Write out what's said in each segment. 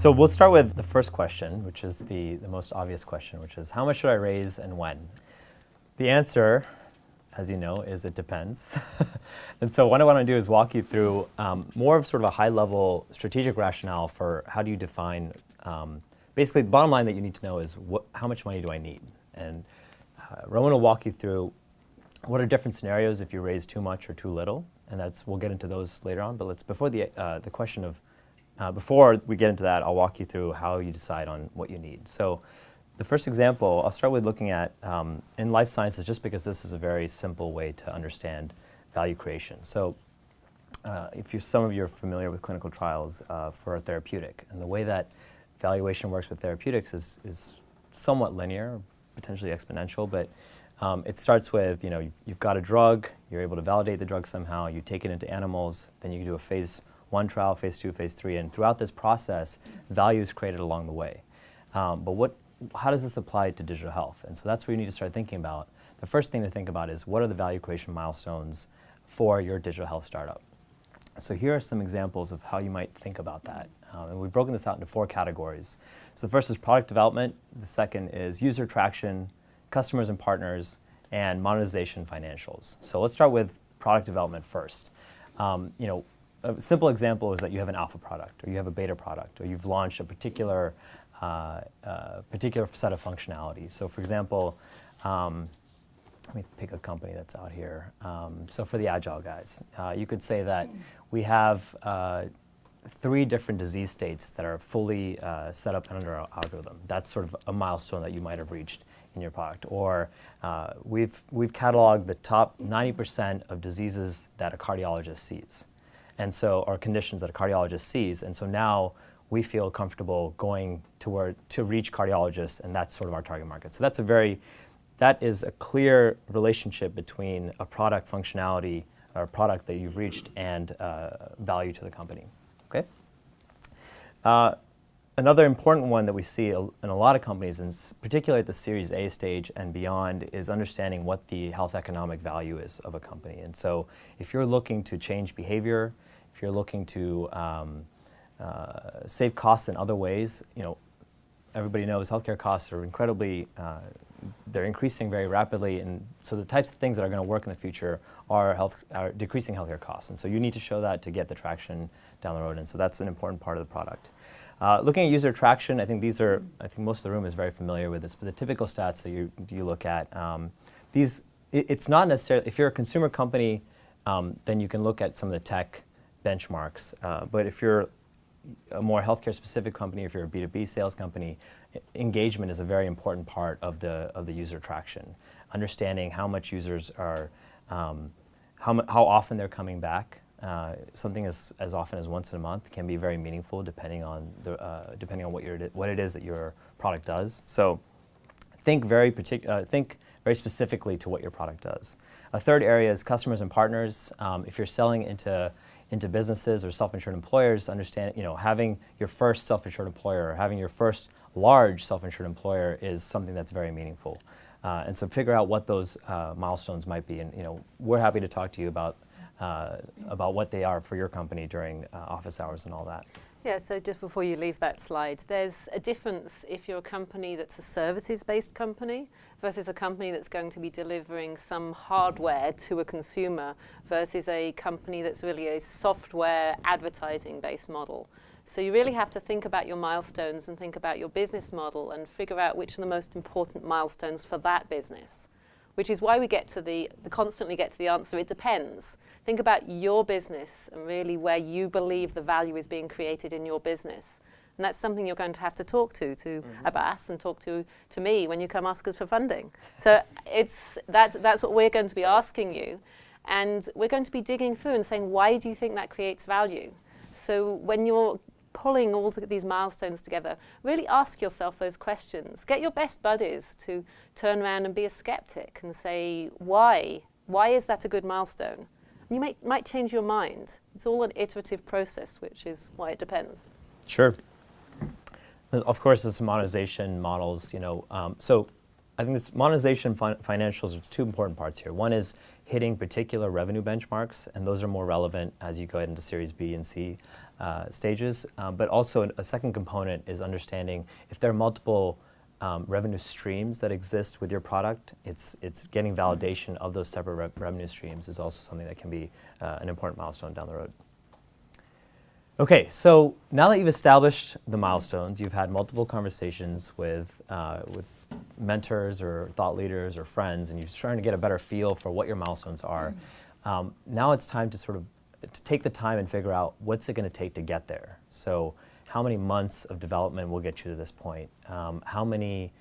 So we'll start with the first question, which is the most obvious question, which is how much should I raise and when? The answer, as you know, is it depends. And so what I want to do is walk you through more of sort of a high-level strategic rationale for how do you define, basically the bottom line that you need to know is how much money do I need? And Rowan will walk you through what are different scenarios if you raise too much or too little, and we'll get into those later on. But before we get into that, I'll walk you through how you decide on what you need. So the first example, I'll start with looking at in life sciences, just because this is a very simple way to understand value creation. So some of you are familiar with clinical trials for a therapeutic, and the way that valuation works with therapeutics is somewhat linear, potentially exponential, but it starts with, you've got a drug, you're able to validate the drug somehow, you take it into animals, then you do a phase 1 trial, phase 2, phase 3, and throughout this process, value is created along the way. But how does this apply to digital health? And so that's where you need to start thinking about. The first thing to think about is what are the value creation milestones for your digital health startup? So here are some examples of how you might think about that. And we've broken this out into 4 categories. So the first is product development, the second is user traction, customers and partners, and monetization financials. So let's start with product development first. A simple example is that you have an alpha product, or you have a beta product, or you've launched a particular set of functionality. So for example, let me pick a company that's out here. So for the Agile guys, you could say that we have 3 different disease states that are fully set up under our algorithm. That's sort of a milestone that you might have reached in your product. Or we've cataloged the top 90% of diseases that a cardiologist sees, and so or conditions that a cardiologist sees. And so now we feel comfortable going to reach cardiologists, and that's sort of our target market. So that is a clear relationship between a product functionality or a product that you've reached and value to the company. Okay. Another important one that we see in a lot of companies, and particularly at the Series A stage and beyond, is understanding what the health economic value is of a company. And so if you're looking to change behavior, if you're looking to save costs in other ways, everybody knows healthcare costs are they're increasing very rapidly, and so the types of things that are going to work in the future are decreasing healthcare costs. And so you need to show that to get the traction down the road, and so that's an important part of the product. Looking at user traction, I think most of the room is very familiar with this, but the typical stats that you look at, it's not necessarily, if you're a consumer company, then you can look at some of the tech benchmarks, but if you're a more healthcare specific company, if you're a B2B sales company, engagement is a very important part of the user traction. Understanding how much users are, how often they're coming back. Something as often as once a month can be very meaningful depending on what it is that your product does. So think very specifically to what your product does. A third area is customers and partners. If you're selling into businesses or self-insured employers, having your first self-insured employer or having your first large self-insured employer is something that's very meaningful. And so figure out what those milestones might be, and we're happy to talk to you about what they are for your company during office hours and all that. Yeah, so just before you leave that slide, there's a difference if you're a company that's a services-based company versus a company that's going to be delivering some hardware to a consumer versus a company that's really a software advertising-based model. So you really have to think about your milestones and think about your business model and figure out which are the most important milestones for that business, which is why we constantly get to the answer, it depends. Think about your business and really where you believe the value is being created in your business. And that's something you're going to have to talk to Abhas and talk to me when you come ask us for funding. So that's what we're going to be asking you. And we're going to be digging through and saying, why do you think that creates value? So when you're pulling all these milestones together, really ask yourself those questions. Get your best buddies to turn around and be a skeptic and say, why? Why is that a good milestone? And you might change your mind. It's all an iterative process, which is why it depends. Sure. Of course, there's some monetization models. So I think this monetization financials are two important parts here. One is hitting particular revenue benchmarks, and those are more relevant as you go into Series B and C stages. But also a second component is understanding if there are multiple revenue streams that exist with your product, it's getting validation of those separate revenue streams is also something that can be an important milestone down the road. Okay, so now that you've established the milestones, you've had multiple conversations with mentors or thought leaders or friends, and you're trying to get a better feel for what your milestones are. Now it's time to sort of take the time and figure out what's it going to take to get there. So how many months of development will get you to this point? How many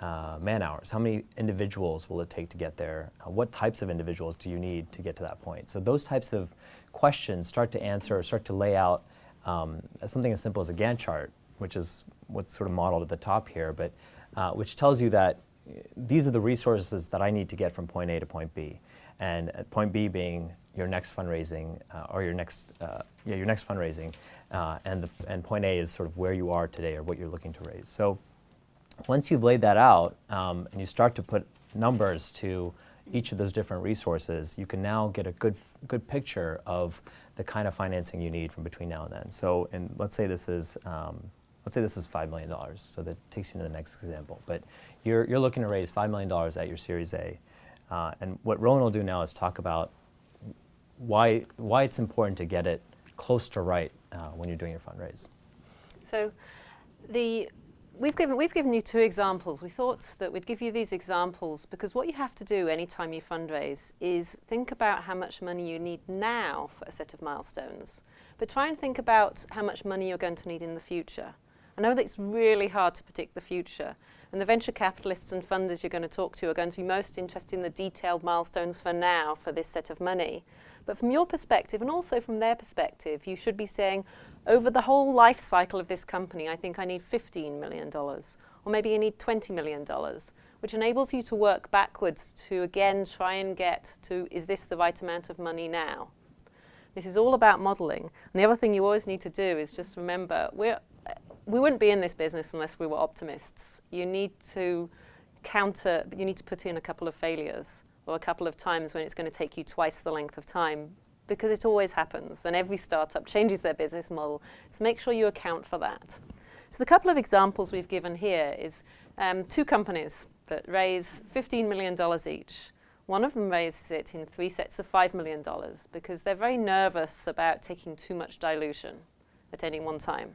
man hours? How many individuals will it take to get there? What types of individuals do you need to get to that point? So those types of questions start to answer, start to lay out something as simple as a Gantt chart, which is what's sort of modeled at the top here, but which tells you that these are the resources that I need to get from point A to point B. And point B being your next fundraising or your next fundraising, and point A is sort of where you are today or what you're looking to raise. So once you've laid that out and you start to put numbers to each of those different resources, you can now get a good picture of the kind of financing you need from between now and then. So, and let's say this is $5 million. So that takes you to the next example. But you're looking to raise $5 million at your Series A. And what Rowan will do now is talk about why it's important to get it close to right when you're doing your fundraise. So we've given you two examples. We thought that we'd give you these examples because what you have to do anytime you fundraise is think about how much money you need now for a set of milestones, but try and think about how much money you're going to need in the future. I know that it's really hard to predict the future, and the venture capitalists and funders you're going to talk to are going to be most interested in the detailed milestones for now for this set of money. But from your perspective, and also from their perspective, you should be saying, over the whole life cycle of this company, I think I need $15 million, or maybe I need $20 million, which enables you to work backwards to, again, try and get to, is this the right amount of money now? This is all about modeling. And the other thing you always need to do is just remember, we wouldn't be in this business unless we were optimists. You need to put in a couple of failures or a couple of times when it's going to take you twice the length of time, because it always happens, and every startup changes their business model. So make sure you account for that. So the couple of examples we've given here is two companies that raise $15 million each. One of them raises it in 3 sets of $5 million because they're very nervous about taking too much dilution at any one time.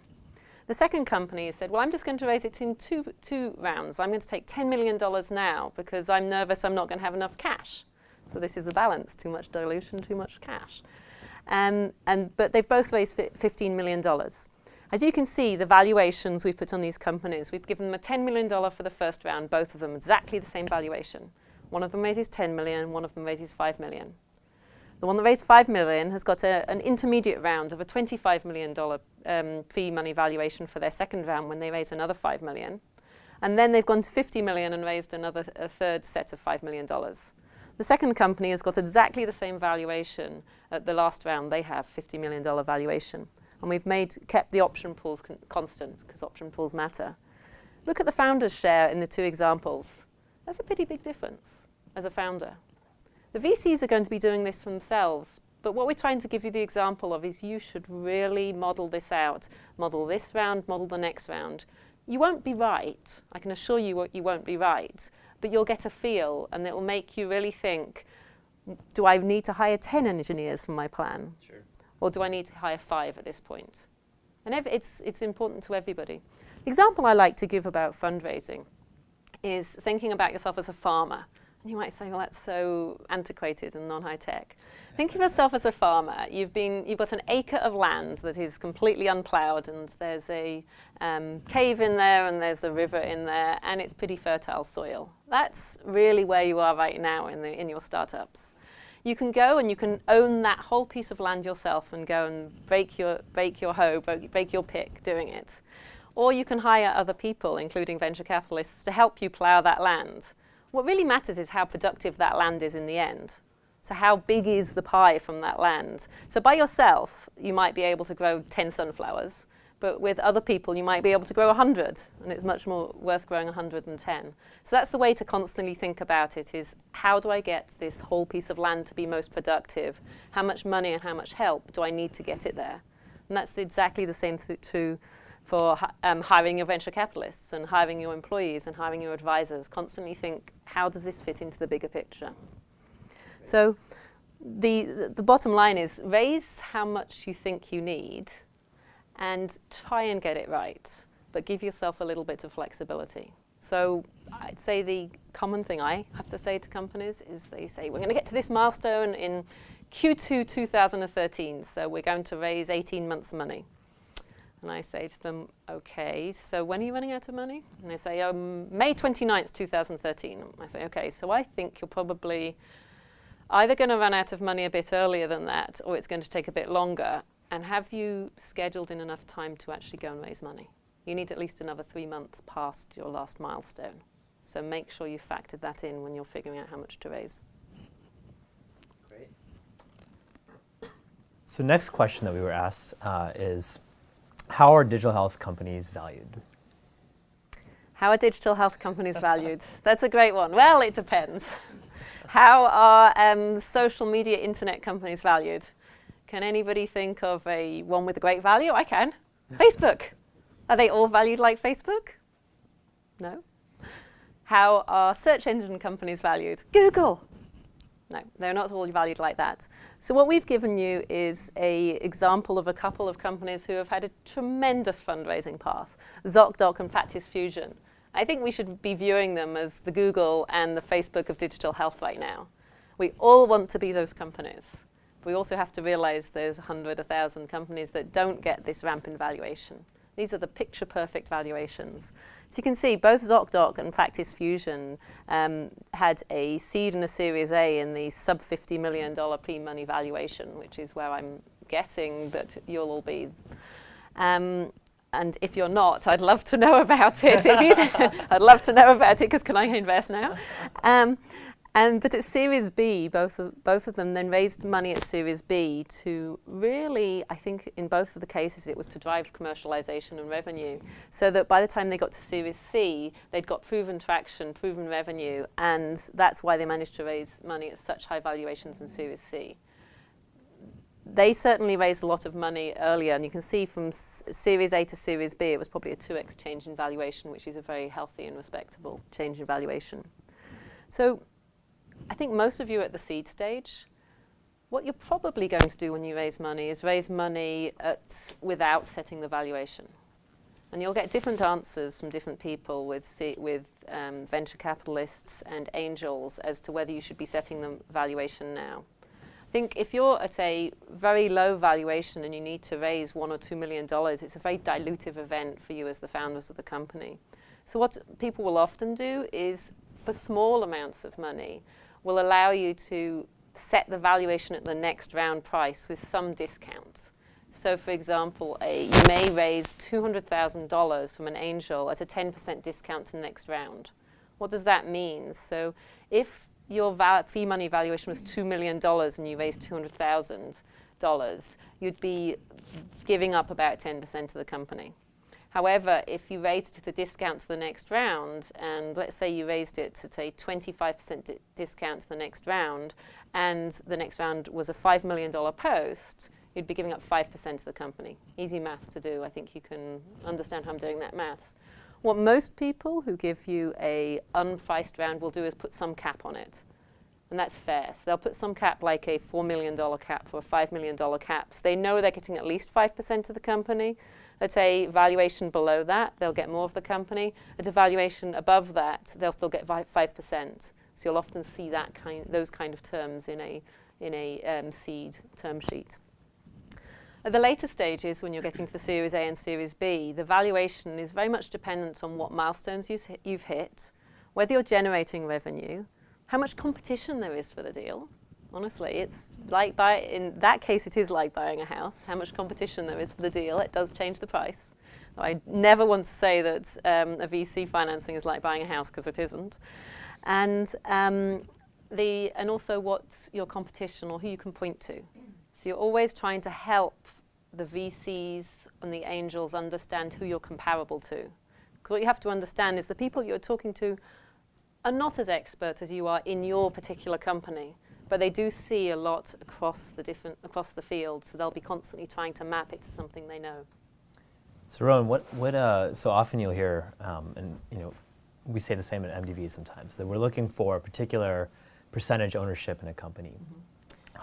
The second company said, well, I'm just going to raise it in two rounds. I'm going to take $10 million now because I'm nervous I'm not going to have enough cash. So this is the balance, too much dilution, too much cash. But they've both raised $15 million. As you can see, the valuations we've put on these companies, we've given them a $10 million for the first round, both of them exactly the same valuation. One of them raises $10 million, one of them raises $5 million. The one that raised $5 million has got an intermediate round of a $25 million pre-money valuation for their second round when they raise another $5 million. And then they've gone to $50 million and raised a third set of $5 million. The second company has got exactly the same valuation at the last round. They have $50 million valuation. And we've kept the option pools constant because option pools matter. Look at the founder's share in the two examples. That's a pretty big difference as a founder. The VCs are going to be doing this for themselves, but what we're trying to give you the example of is you should really model this out. Model this round, model the next round. You won't be right. I can assure you you won't be right, but you'll get a feel, and it will make you really think, do I need to hire 10 engineers for my plan? Sure. Or do I need to hire 5 at this point? And it's important to everybody. The example I like to give about fundraising is thinking about yourself as a farmer. And you might say, well, that's so antiquated and non-high-tech. Think of yourself as a farmer. You've got an acre of land that is completely unplowed, and there's a cave in there, and there's a river in there, and it's pretty fertile soil. That's really where you are right now in your startups. You can go and you can own that whole piece of land yourself and go and break your hoe, break your pick doing it. Or you can hire other people, including venture capitalists, to help you plow that land. What really matters is how productive that land is in the end. So how big is the pie from that land? So by yourself, you might be able to grow 10 sunflowers, But with other people, you might be able to grow 100, and it's much more worth growing 100 than 10. So that's the way to constantly think about it, is how do I get this whole piece of land to be most productive? How much money and how much help do I need to get it there? And that's exactly the same true for hiring your venture capitalists and hiring your employees and hiring your advisors. Constantly think, how does this fit into the bigger picture? So the bottom line is raise how much you think you need and try and get it right, but give yourself a little bit of flexibility. So I'd say the common thing I have to say to companies is they say, we're going to get to this milestone in Q2 2013, so we're going to raise 18 months' money. And I say to them, okay, so when are you running out of money? And they say, May 29th, 2013. I say, okay, so I think you're probably either going to run out of money a bit earlier than that, or it's going to take a bit longer. And have you scheduled in enough time to actually go and raise money? You need at least another 3 months past your last milestone. So make sure you factored that in when you're figuring out how much to raise. Great. So next question that we were asked is, how are digital health companies valued? How are digital health companies valued? That's a great one. Well, it depends. How are social media internet companies valued? Can anybody think of one with a great value? I can. Facebook. Are they all valued like Facebook? No. How are search engine companies valued? Google. No, they're not all valued like that. So what we've given you is an example of a couple of companies who have had a tremendous fundraising path, ZocDoc and Practice Fusion. I think we should be viewing them as the Google and the Facebook of digital health right now. We all want to be those companies. We also have to realize there's 100, 1,000 companies that don't get this ramp in valuation. These are the picture-perfect valuations. So you can see both ZocDoc and Practice Fusion had a seed and a Series A in the sub $50 million pre-money valuation, which is where I'm guessing that you'll all be. And if you're not, I'd love to know about it. I'd love to know about it, because can I invest now? But at Series B, both of them then raised money at Series B to really, I think in both of the cases, it was to drive commercialization and revenue, so that by the time they got to Series C, they'd got proven traction, proven revenue, and that's why they managed to raise money at such high valuations in Series C. They certainly raised a lot of money earlier, and you can see from Series A to Series B, it was probably a 2x change in valuation, which is a very healthy and respectable change in valuation. So I think most of you at the seed stage, what you're probably going to do when you raise money is raise money without setting the valuation. And you'll get different answers from different people with venture capitalists and angels as to whether you should be setting the valuation now. I think if you're at a very low valuation and you need to raise $1 or $2 million, it's a very dilutive event for you as the founders of the company. So what people will often do is, for small amounts of money, will allow you to set the valuation at the next round price with some discount. So for example, you may raise $200,000 from an angel at a 10% discount to the next round. What does that mean? So if your pre-money valuation was $2 million and you raised $200,000, you'd be giving up about 10% of the company. However, if you raised it at a discount to the next round, and let's say you raised it at a 25% discount to the next round, and the next round was a $5 million post, you'd be giving up 5% of the company. Easy maths to do. I think you can understand how I'm doing that maths. What most people who give you a unpriced round will do is put some cap on it. And that's fair. So they'll put some cap, like a $4 million cap or a $5 million cap. So they know they're getting at least 5% of the company. At a valuation below that, they'll get more of the company. At a valuation above that, they'll still get 5%. So you'll often see those kind of terms in a seed term sheet. At the later stages, when you're getting to the Series A and Series B, the valuation is very much dependent on what milestones you've hit, whether you're generating revenue, how much competition there is for the deal. Honestly, it's like in that case, it is like buying a house. How much competition there is for the deal, it does change the price. I never want to say that a VC financing is like buying a house, because it isn't. And also what your competition or who you can point to. So you're always trying to help the VCs and the angels understand who you're comparable to. Because what you have to understand is the people you're talking to are not as expert as you are in your particular company, but they do see a lot across the field, so they'll be constantly trying to map it to something they know. So Rowan, so often you'll hear, and we say the same at MDV sometimes, that we're looking for a particular percentage ownership in a company.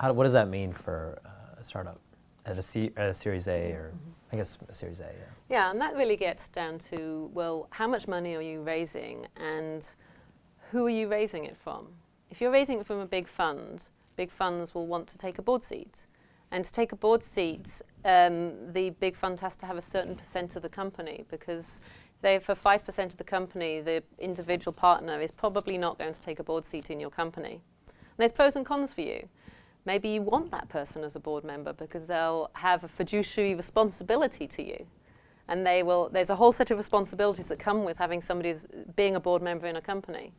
What does that mean for a startup at a Series A, or I guess a Series A? Yeah. Yeah, and that really gets down to, well, how much money are you raising, and who are you raising it from? If you're raising it from a big fund, big funds will want to take a board seat. And to take a board seat, the big fund has to have a certain percent of the company, because for 5% of the company, the individual partner is probably not going to take a board seat in your company. And there's pros and cons for you. Maybe you want that person as a board member because they'll have a fiduciary responsibility to you. And there's a whole set of responsibilities that come with having being a board member in a company.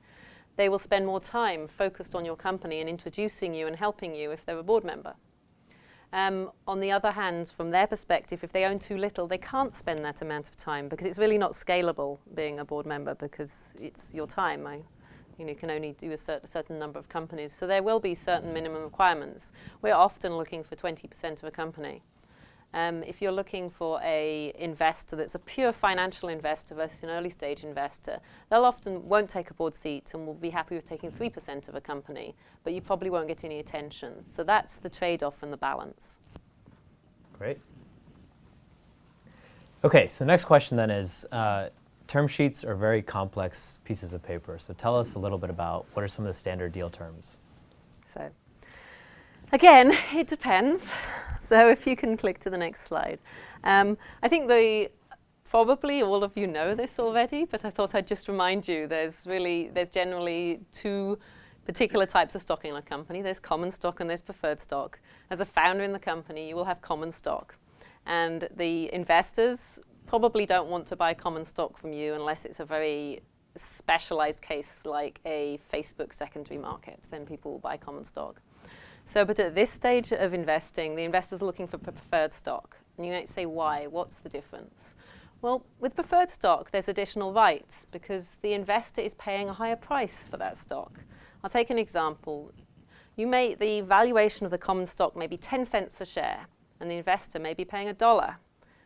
They will spend more time focused on your company and introducing you and helping you if they're a board member. On the other hand, from their perspective, if they own too little, they can't spend that amount of time because it's really not scalable being a board member, because it's your time. You can only do a certain number of companies. So there will be certain minimum requirements. We're often looking for 20% of a company. If you're looking for an investor that's a pure financial investor versus an early stage investor, they'll often won't take a board seat and will be happy with taking 3% of a company, but you probably won't get any attention. So that's the trade-off and the balance. Great. Okay, so the next question then is, term sheets are very complex pieces of paper. So tell us a little bit about what are some of the standard deal terms. So again, it depends. So if you can click to the next slide. I think probably all of you know this already, but I thought I'd just remind you there's generally two particular types of stock in a company. There's common stock and there's preferred stock. As a founder in the company, you will have common stock. And the investors probably don't want to buy common stock from you unless it's a very specialized case like a Facebook secondary market. Then people will buy common stock. So, but at this stage of investing, the investors are looking for preferred stock. And you might say, why? What's the difference? Well, with preferred stock, there's additional rights because the investor is paying a higher price for that stock. I'll take an example. The valuation of the common stock may be 10 cents a share, and the investor may be paying $1.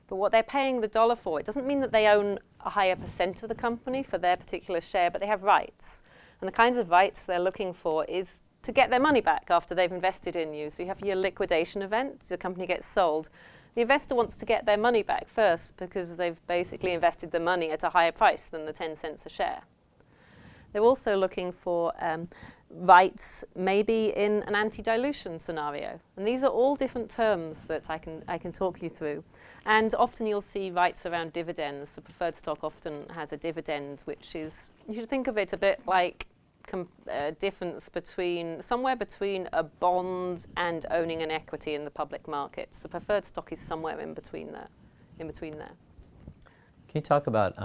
But what they're paying the dollar for, it doesn't mean that they own a higher percent of the company for their particular share, but they have rights. And the kinds of rights they're looking for is to get their money back after they've invested in you. So you have your liquidation event, the company gets sold. The investor wants to get their money back first because they've basically invested the money at a higher price than the 10 cents a share. They're also looking for rights maybe in an anti-dilution scenario. And these are all different terms that I can talk you through. And often you'll see rights around dividends. So preferred stock often has a dividend, which is, you should think of it a bit like difference somewhere between a bond and owning an equity in the public markets. So preferred stock is somewhere in between there. Can you talk about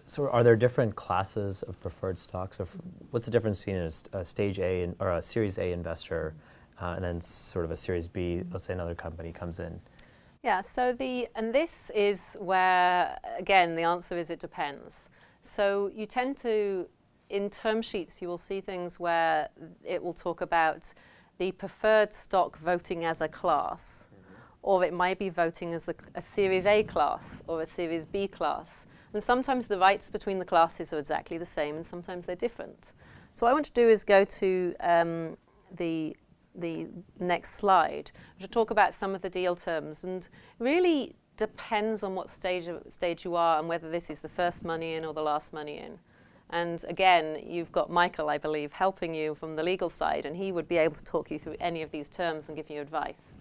so are there different classes of preferred stocks? Or what's the difference between a stage A or a Series A investor and then sort of a Series B, let's say another company comes in? Yeah, so and this is where, again, the answer is it depends. So you tend to, in term sheets, you will see things where it will talk about the preferred stock voting as a class, or it might be voting as a Series A class or a Series B class. And sometimes the rights between the classes are exactly the same, and sometimes they're different. So what I want to do is go to the next slide, which will talk about some of the deal terms, and really depends on what stage you are and whether this is the first money in or the last money in. And again, you've got Michael, I believe, helping you from the legal side, and he would be able to talk you through any of these terms and give you advice.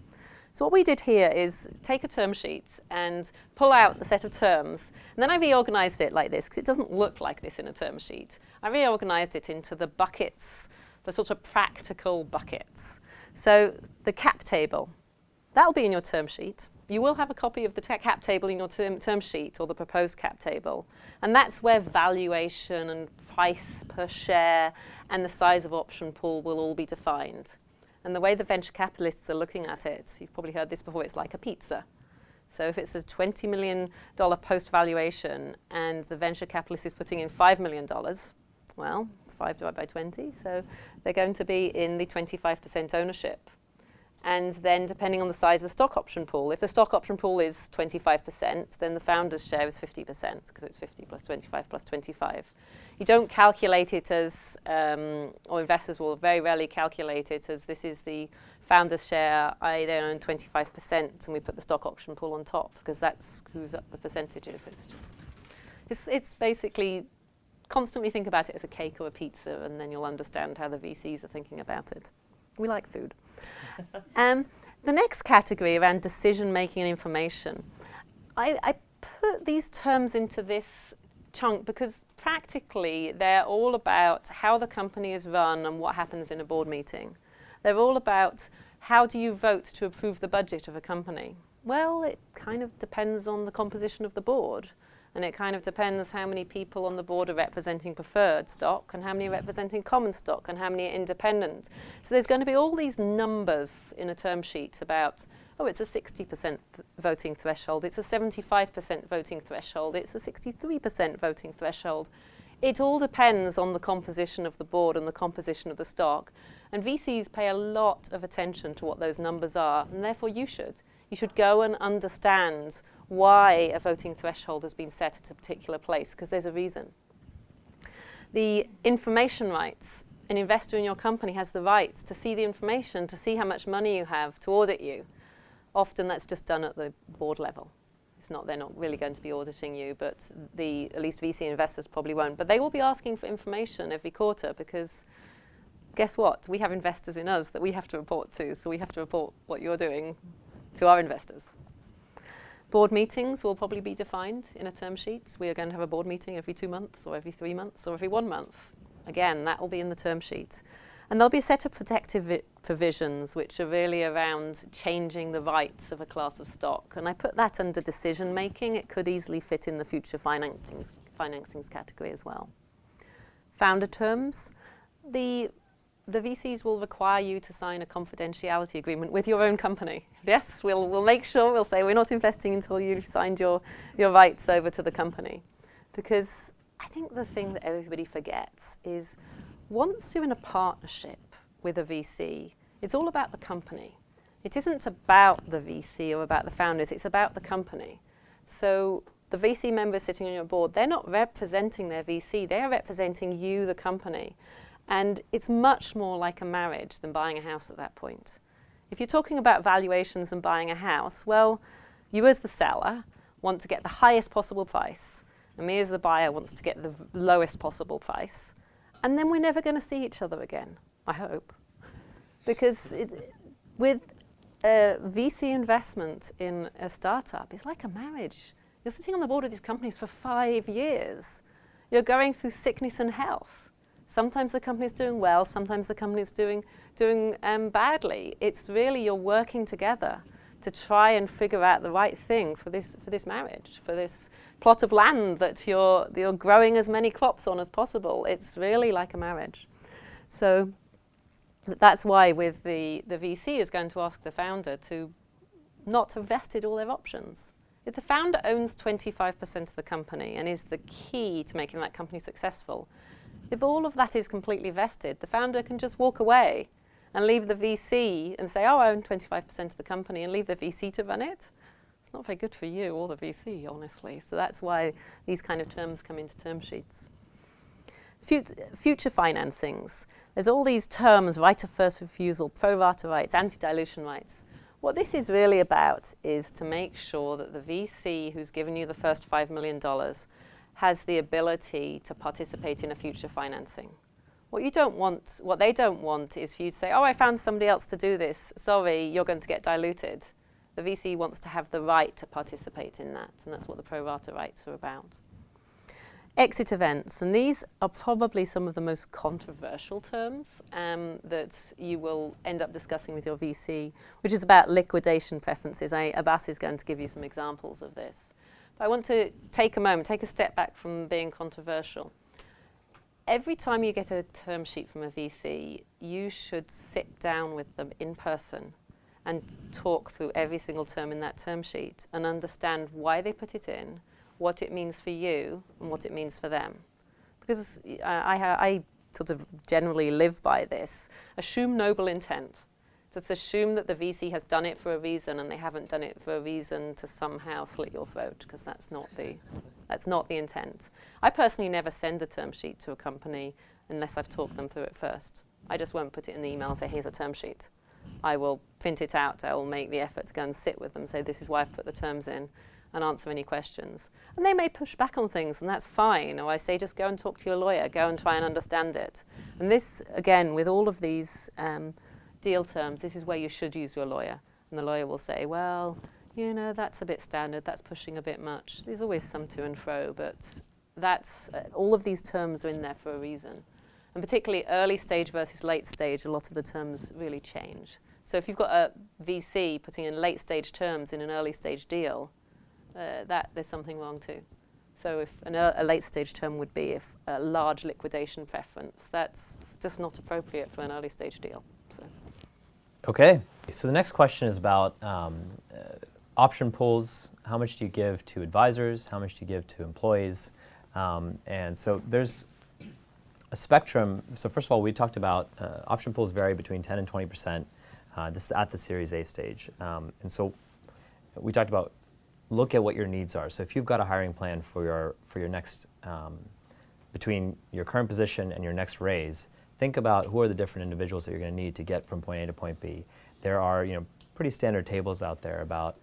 So what we did here is take a term sheet and pull out the set of terms. And then I reorganized it like this, because it doesn't look like this in a term sheet. I reorganized it into the buckets, the sort of practical buckets. So the cap table, that'll be in your term sheet. You will have a copy of the cap table in your term sheet or the proposed cap table. And that's where valuation and price per share and the size of option pool will all be defined. And the way the venture capitalists are looking at it, you've probably heard this before, it's like a pizza. So if it's a $20 million post valuation and the venture capitalist is putting in $5 million, well, 5 divided by 20, so they're going to be in the 25% ownership. And then depending on the size of the stock option pool, if the stock option pool is 25%, then the founder's share is 50%, because it's 50 plus 25 plus 25. You don't calculate it as, or investors will very rarely calculate it as this is the founder's share, I then own 25%, and we put the stock option pool on top, because that screws up the percentages. It's basically, constantly think about it as a cake or a pizza, and then you'll understand how the VCs are thinking about it. We like food. The next category around decision making and information, I put these terms into this chunk because practically they're all about how the company is run and what happens in a board meeting. They're all about how do you vote to approve the budget of a company. Well, it kind of depends on the composition of the board, and it kind of depends how many people on the board are representing preferred stock and how many are representing common stock and how many are independent. So there's going to be all these numbers in a term sheet about, oh, it's a 60% voting threshold, it's a 75% voting threshold, it's a 63% voting threshold. It all depends on the composition of the board and the composition of the stock. And VCs pay a lot of attention to what those numbers are, and therefore you should. You should go and understand why a voting threshold has been set at a particular place, because there's a reason. The information rights. An investor in your company has the right to see the information, to see how much money you have, to audit you. Often that's just done at the board level. They're not really going to be auditing you, but at least VC investors probably won't. But they will be asking for information every quarter, because guess what? We have investors in us that we have to report to, so we have to report what you're doing to our investors. Board meetings will probably be defined in a term sheet. We are going to have a board meeting every 2 months or every 3 months or every 1 month. Again, that will be in the term sheet. And there'll be a set of protective provisions which are really around changing the rights of a class of stock. And I put that under decision making. It could easily fit in the future financings category as well. Founder terms. The VCs will require you to sign a confidentiality agreement with your own company. Yes, we'll make sure, we'll say we're not investing until you've signed your rights over to the company. Because I think the thing that everybody forgets is once you're in a partnership with a VC, it's all about the company. It isn't about the VC or about the founders, it's about the company. So the VC members sitting on your board, they're not representing their VC, they are representing you, the company. And it's much more like a marriage than buying a house at that point. If you're talking about valuations and buying a house, well, you as the seller want to get the highest possible price, and me as the buyer wants to get the lowest possible price, and then we're never going to see each other again, I hope. Because with a VC investment in a startup, it's like a marriage. You're sitting on the board of these companies for 5 years. You're going through sickness and health. Sometimes the company's doing well, sometimes the company's doing badly. It's really you're working together to try and figure out the right thing for this marriage, for this plot of land that you're growing as many crops on as possible. It's really like a marriage. So that's why with the VC is going to ask the founder to not have vested all their options. If the founder owns 25% of the company and is the key to making that company successful, if all of that is completely vested, the founder can just walk away and leave the VC and say, oh, I own 25% of the company, and leave the VC to run it. It's not very good for you or the VC, honestly. So that's why these kind of terms come into term sheets. Future financings. There's all these terms, right of first refusal, pro rata rights, anti-dilution rights. What this is really about is to make sure that the VC who's given you the first $5 million has the ability to participate in a future financing. What they don't want is for you to say, oh, I found somebody else to do this. Sorry, you're going to get diluted. The VC wants to have the right to participate in that, and that's what the pro rata rights are about. Exit events, and these are probably some of the most controversial terms that you will end up discussing with your VC, which is about liquidation preferences. Abhas is going to give you some examples of this. But I want to take a moment, take a step back from being controversial. every time you get a term sheet from a VC, you should sit down with them in person and talk through every single term in that term sheet and understand why they put it in, what it means for you, and what it means for them. Because I sort of generally live by this. Assume noble intent. Let's assume that the VC has done it for a reason, and they haven't done it for a reason to somehow slit your throat, because that's not the intent. I personally never send a term sheet to a company unless I've talked them through it first. I just won't put it in the email and say, here's a term sheet. I will print it out. I will make the effort to go and sit with them, say, this is why I've put the terms in, and answer any questions. And they may push back on things, and that's fine. Or I say, just go and talk to your lawyer. Go and try and understand it. And this, again, with all of these deal terms, this is where you should use your lawyer. And the lawyer will say, well, you know, that's a bit standard, that's pushing a bit much. There's always some to and fro, but that's all of these terms are in there for a reason. And particularly early stage versus late stage, a lot of the terms really change. So if you've got a VC putting in late stage terms in an early stage deal, there's something wrong too. So if a late stage term would be if a large liquidation preference, that's just not appropriate for an early stage deal. So. Okay, so the next question is about option pools. How much do you give to advisors? How much do you give to employees? And so there's a spectrum. So first of all, we talked about option pools vary between 10 and 20%. This is at the Series A stage. And so we talked about look at what your needs are. So if you've got a hiring plan for your next, between your current position and your next raise, think about who are the different individuals that you're going to need to get from point A to point B. There are pretty standard tables out there about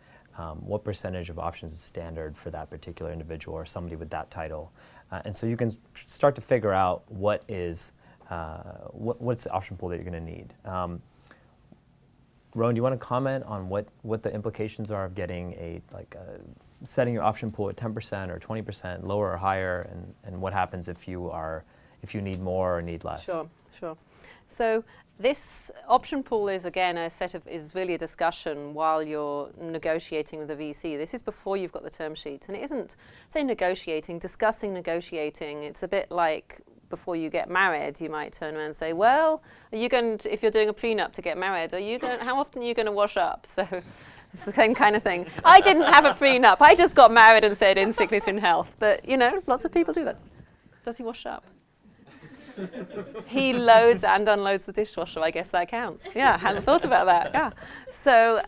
what percentage of options is standard for that particular individual or somebody with that title. And so you can start to figure out what is, what's the option pool that you're going to need. Rowan, do you want to comment on what the implications are of getting setting your option pool at 10% or 20%, lower or higher, and what happens if you need more or need less? Sure. So this option pool is again is really a discussion while you're negotiating with the VC. This is before you've got the term sheet, and it isn't discussing negotiating. It's a bit like before you get married, you might turn around and say, well, if you're doing a prenup to get married, how often are you going to wash up? So it's the same kind of thing. I didn't have a prenup. I just got married and said in sickness and health. But, lots of people do that. Does he wash up? He loads and unloads the dishwasher. I guess that counts. Yeah, hadn't thought about that. Yeah. So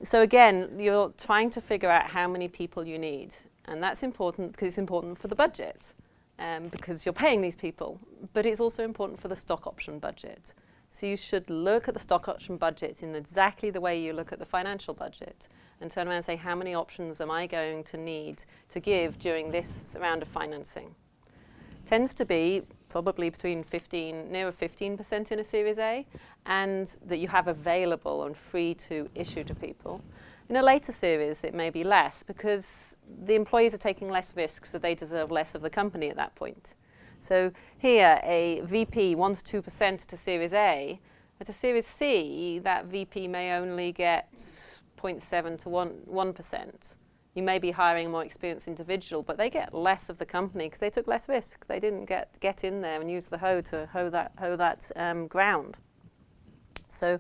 so again, you're trying to figure out how many people you need. And that's important because it's important for the budget. Because you're paying these people, but it's also important for the stock option budget. So you should look at the stock option budget in exactly the way you look at the financial budget and turn around and say, how many options am I going to need to give during this round of financing? Tends to be probably between nearer 15% in a Series A, and that you have available and free to issue to people. In a later series, it may be less because the employees are taking less risk, so they deserve less of the company at that point. So here, a VP 1 to 2% to Series A. At a Series C, that VP may only get 0.7 to 1%. You may be hiring a more experienced individual, but they get less of the company because they took less risk. They didn't get in there and use the hoe to hoe that ground. So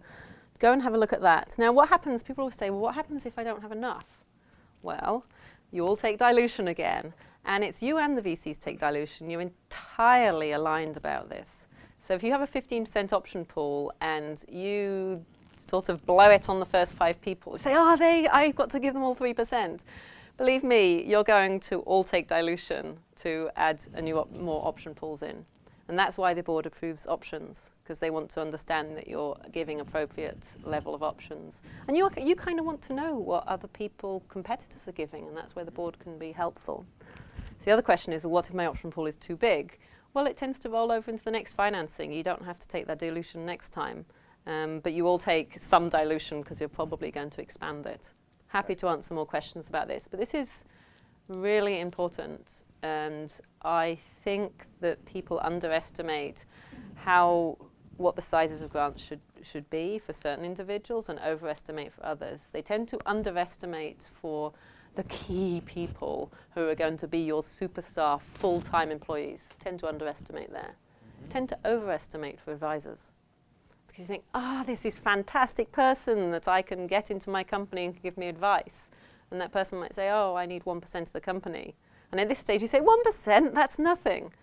go and have a look at that. Now, what happens? People always say, well, what happens if I don't have enough? Well, you all take dilution again. And it's you and the VCs take dilution. You're entirely aligned about this. So if you have a 15% option pool and you sort of blow it on the first 5 people, say, I've got to give them all 3%. Believe me, you're going to all take dilution to add more option pools in. And that's why the board approves options, because they want to understand that you're giving appropriate level of options. And you kind of want to know what other competitors are giving, and that's where the board can be helpful. So the other question is, what if my option pool is too big? Well, it tends to roll over into the next financing. You don't have to take that dilution next time, but you all take some dilution because you're probably going to expand it. Happy to answer more questions about this, but this is really important. And I think that people underestimate what the sizes of grants should be for certain individuals and overestimate for others. They tend to underestimate for the key people who are going to be your superstar full-time employees, tend to underestimate there. Tend to overestimate for advisors. Because you think, this is fantastic person that I can get into my company and can give me advice. And that person might say, I need 1% of the company. And at this stage you say, 1%? That's nothing.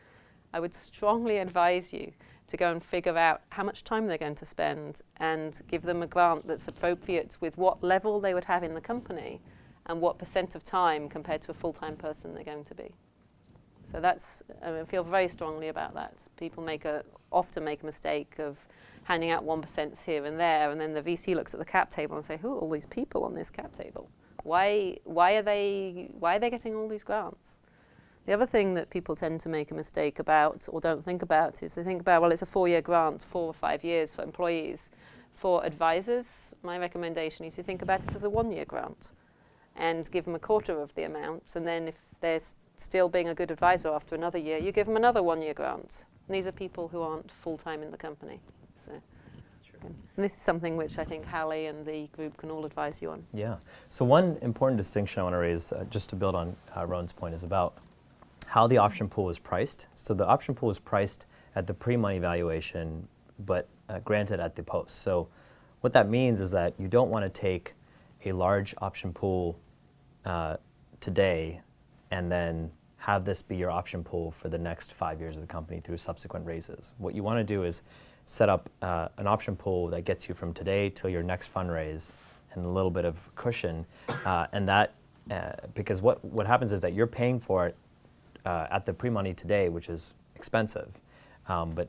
I would strongly advise you to go and figure out how much time they're going to spend and give them a grant that's appropriate with what level they would have in the company and what % of time compared to a full-time person they're going to be. So that's, I feel very strongly about that. People often make a mistake of handing out 1% here and there, and then the VC looks at the cap table and say, who are all these people on this cap table? Why are they getting all these grants? The other thing that people tend to make a mistake about or don't think about is they think about, well, it's a 4-year grant, 4 or 5 years for employees. For advisors, my recommendation is to think about it as a 1-year grant and give them a quarter of the amount. And then if they're still being a good advisor after another year, you give them another 1-year grant. And these are people who aren't full-time in the company. So, and this is something which I think Hallie and the group can all advise you on. Yeah. So one important distinction I want to raise, just to build on Rowan's point, is about how the option pool is priced. So the option pool is priced at the pre-money valuation, but granted at the post. So what that means is that you don't want to take a large option pool today and then have this be your option pool for the next 5 years of the company through subsequent raises. What you want to do is set up an option pool that gets you from today till your next fundraise and a little bit of cushion, and that because what happens is that you're paying for it at the pre-money today, which is expensive, but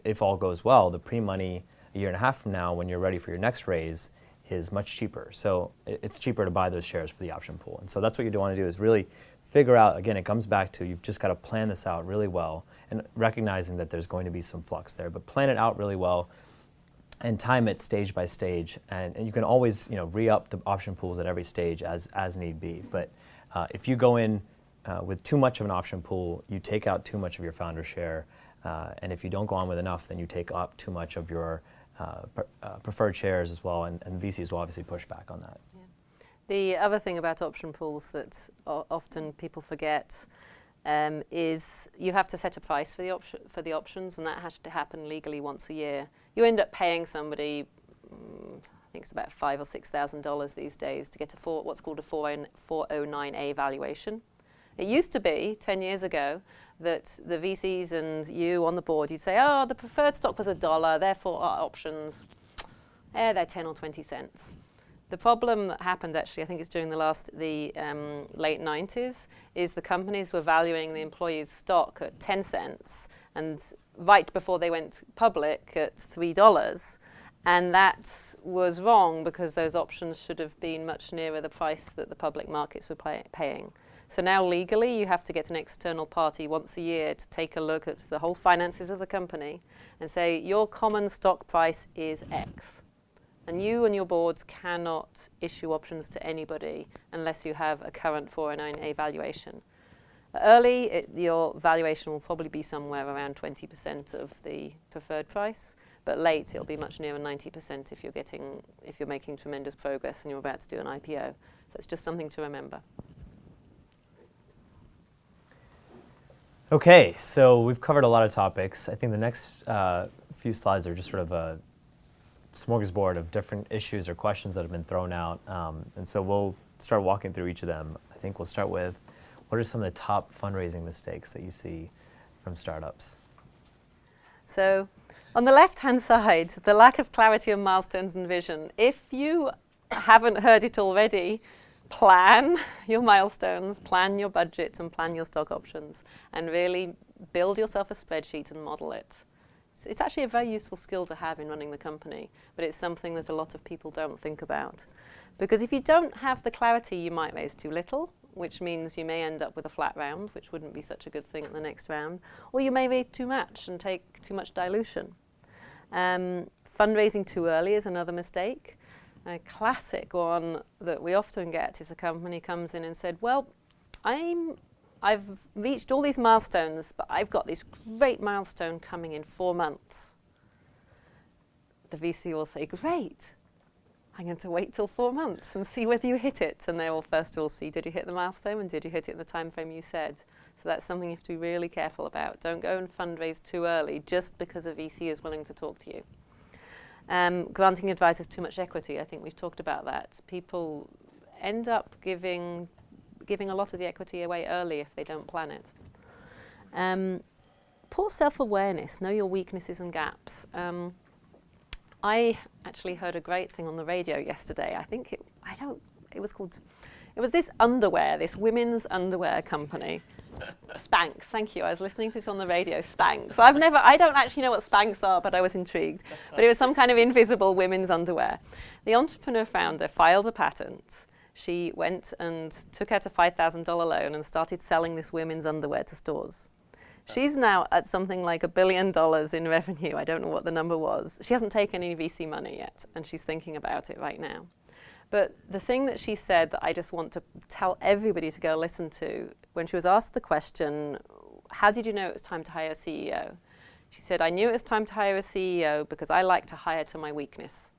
if all goes well, the pre-money a year and a half from now, when you're ready for your next raise, is much cheaper. So it's cheaper to buy those shares for the option pool. And so that's what you want to do, is really figure out, again, it comes back to you've just got to plan this out really well, and recognizing that there's going to be some flux there, but plan it out really well and time it stage by stage. And you can always re-up the option pools at every stage as need be. But if you go in with too much of an option pool, you take out too much of your founder share, and if you don't go on with enough, then you take up too much of your preferred shares as well, and VCs will obviously push back on that. Yeah. The other thing about option pools that often people forget is you have to set a price for the options, and that has to happen legally once a year. You end up paying somebody, I think it's about $5,000 or $6,000 these days, to get what's called a 409A valuation. It used to be, 10 years ago, that the VCs and you on the board, you'd say, the preferred stock was $1, therefore our options, they're 10 or 20 cents. The problem that happened, actually, I think it's during the late 90s, is the companies were valuing the employees' stock at 10 cents, and right before they went public at $3. And that was wrong, because those options should have been much nearer the price that the public markets were paying. So now legally you have to get an external party once a year to take a look at the whole finances of the company and say your common stock price is X. And you and your boards cannot issue options to anybody unless you have a current 409A valuation. Early, your valuation will probably be somewhere around 20% of the preferred price, but late it'll be much nearer 90% if you're making tremendous progress and you're about to do an IPO. So it's just something to remember. Okay, so we've covered a lot of topics. I think the next few slides are just sort of a smorgasbord of different issues or questions that have been thrown out. And so we'll start walking through each of them. I think we'll start with, what are some of the top fundraising mistakes that you see from startups? So on the left-hand side, the lack of clarity on milestones and vision. If you haven't heard it already, plan your milestones, plan your budget, and plan your stock options, and really build yourself a spreadsheet and model it. It's actually a very useful skill to have in running the company, but it's something that a lot of people don't think about. Because if you don't have the clarity, you might raise too little, which means you may end up with a flat round, which wouldn't be such a good thing at the next round, or you may raise too much and take too much dilution. Fundraising too early is another mistake. A classic one that we often get is a company comes in and said, well, I've reached all these milestones, but I've got this great milestone coming in 4 months. The VC will say, great. I'm going to wait till 4 months and see whether you hit it. And they will first of all see, did you hit the milestone and did you hit it in the time frame you said? So that's something you have to be really careful about. Don't go and fundraise too early just because a VC is willing to talk to you. Granting advisors too much equity, I think we've talked about that. People end up giving a lot of the equity away early if they don't plan it. Poor self-awareness, know your weaknesses and gaps. I actually heard a great thing on the radio yesterday. It was this underwear, this women's underwear company. Spanx, thank you. I was listening to it on the radio, Spanx. I don't actually know what Spanx are, but I was intrigued. But it was some kind of invisible women's underwear. The entrepreneur founder filed a patent. She went and took out a $5,000 loan and started selling this women's underwear to stores. She's now at something like $1 billion in revenue. I don't know what the number was. She hasn't taken any VC money yet, and she's thinking about it right now. But the thing that she said that I just want to tell everybody to go listen to, when she was asked the question, how did you know it was time to hire a CEO? She said, I knew it was time to hire a CEO because I like to hire to my weakness.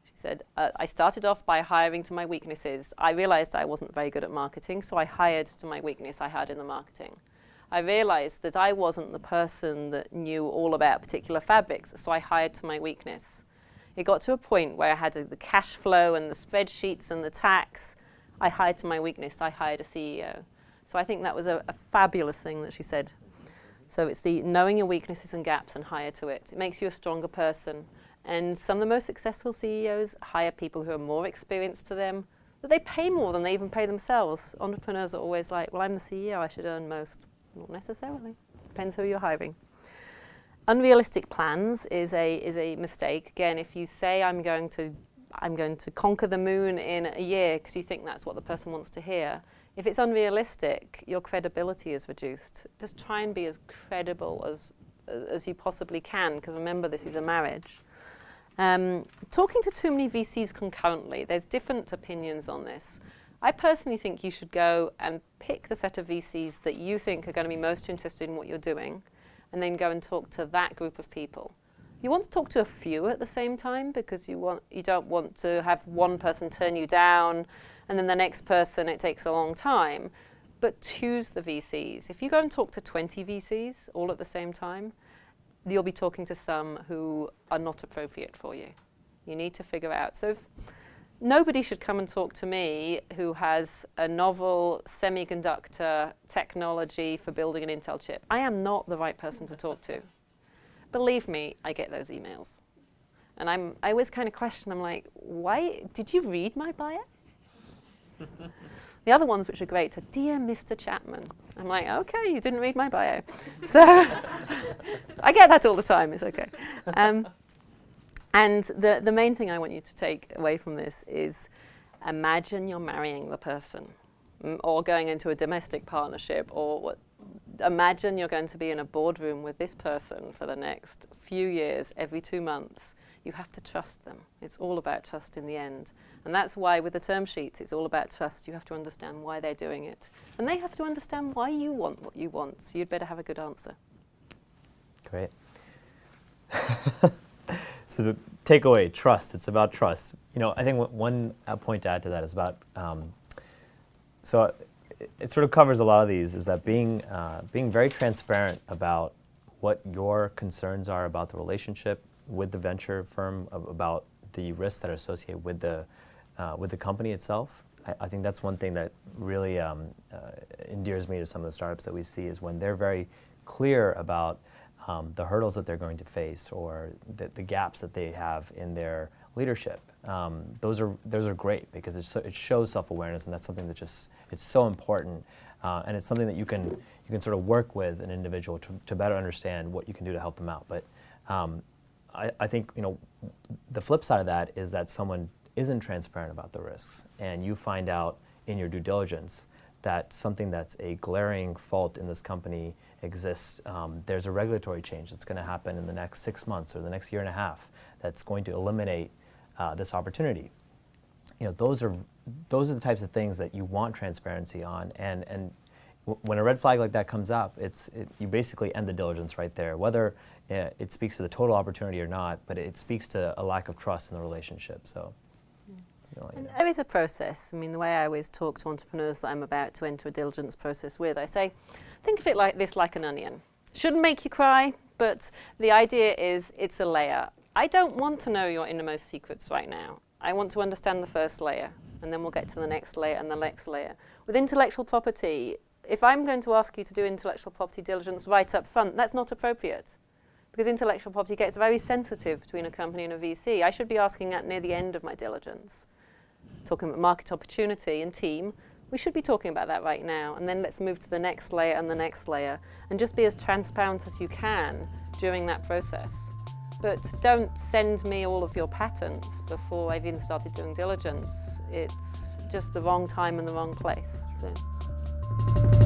She said, I started off by hiring to my weaknesses. I realized I wasn't very good at marketing, so I hired to my weakness. I hired in the marketing. I realized that I wasn't the person that knew all about particular fabrics, so I hired to my weakness. It got to a point where I had the cash flow and the spreadsheets and the tax. I hired to my weakness. I hired a CEO. So I think that was a fabulous thing that she said. So it's the knowing your weaknesses and gaps and hire to it. It makes you a stronger person. And some of the most successful CEOs hire people who are more experienced to them, that they pay more than they even pay themselves. Entrepreneurs are always like, well, I'm the CEO, I should earn most. Not necessarily. Depends who you're hiring. Unrealistic plans is a mistake. Again, if you say I'm going to conquer the moon in a year because you think that's what the person wants to hear, if it's unrealistic, your credibility is reduced. Just try and be as credible as you possibly can, because remember, this is a marriage. Talking to too many VCs concurrently, there's different opinions on this. I personally think you should go and pick the set of VCs that you think are going to be most interested in what you're doing, and then go and talk to that group of people. You want to talk to a few at the same time, because you don't want to have one person turn you down, and then the next person, it takes a long time. But choose the VCs. If you go and talk to 20 VCs all at the same time, you'll be talking to some who are not appropriate for you. You need to figure out. So nobody should come and talk to me who has a novel semiconductor technology for building an Intel chip. I am not the right person to talk to. Believe me, I get those emails. And I always kind of question, I'm like, why, did you read my bio? The other ones which are great are, Dear Mr. Chapman. I'm like, okay, you didn't read my bio. So I get that all the time, it's okay. And the main thing I want you to take away from this is imagine you're marrying the person or going into a domestic partnership, or imagine you're going to be in a boardroom with this person for the next few years, every 2 months. You have to trust them. It's all about trust in the end. And that's why with the term sheets, it's all about trust. You have to understand why they're doing it. And they have to understand why you want what you want. So you'd better have a good answer. Great. So the takeaway, trust. It's about trust. You know, I think one point to add to that is about, so it sort of covers a lot of these, is that being very transparent about what your concerns are about the relationship with the venture firm, about the risks that are associated with the company itself. I think that's one thing that really endears me to some of the startups that we see, is when they're very clear about the hurdles that they're going to face, or the gaps that they have in their leadership. Those are great, because it shows self-awareness, and that's something that it's so important, and it's something that you can sort of work with an individual to better understand what you can do to help them out. But I think, you know, the flip side of that is that someone isn't transparent about the risks, and you find out in your due diligence that something that's a glaring fault in this company exists. There's a regulatory change that's going to happen in the next 6 months or the next year and a half that's going to eliminate this opportunity. You know, those are the types of things that you want transparency on, and when a red flag like that comes up, you basically end the diligence right there, whether it speaks to the total opportunity or not, but it speaks to a lack of trust in the relationship. So going to let you know. There is a process. I mean, the way I always talk to entrepreneurs that I'm about to enter a diligence process with, I say, think of it like this, like an onion. Shouldn't make you cry, but the idea is it's a layer. I don't want to know your innermost secrets right now. I want to understand the first layer, and then we'll get to the next layer and the next layer. With intellectual property, if I'm going to ask you to do intellectual property diligence right up front, that's not appropriate. Because intellectual property gets very sensitive between a company and a VC. I should be asking that near the end of my diligence. Talking about market opportunity and team, we should be talking about that right now. And then let's move to the next layer and the next layer. And just be as transparent as you can during that process. But don't send me all of your patents before I've even started doing diligence. It's just the wrong time and the wrong place. So.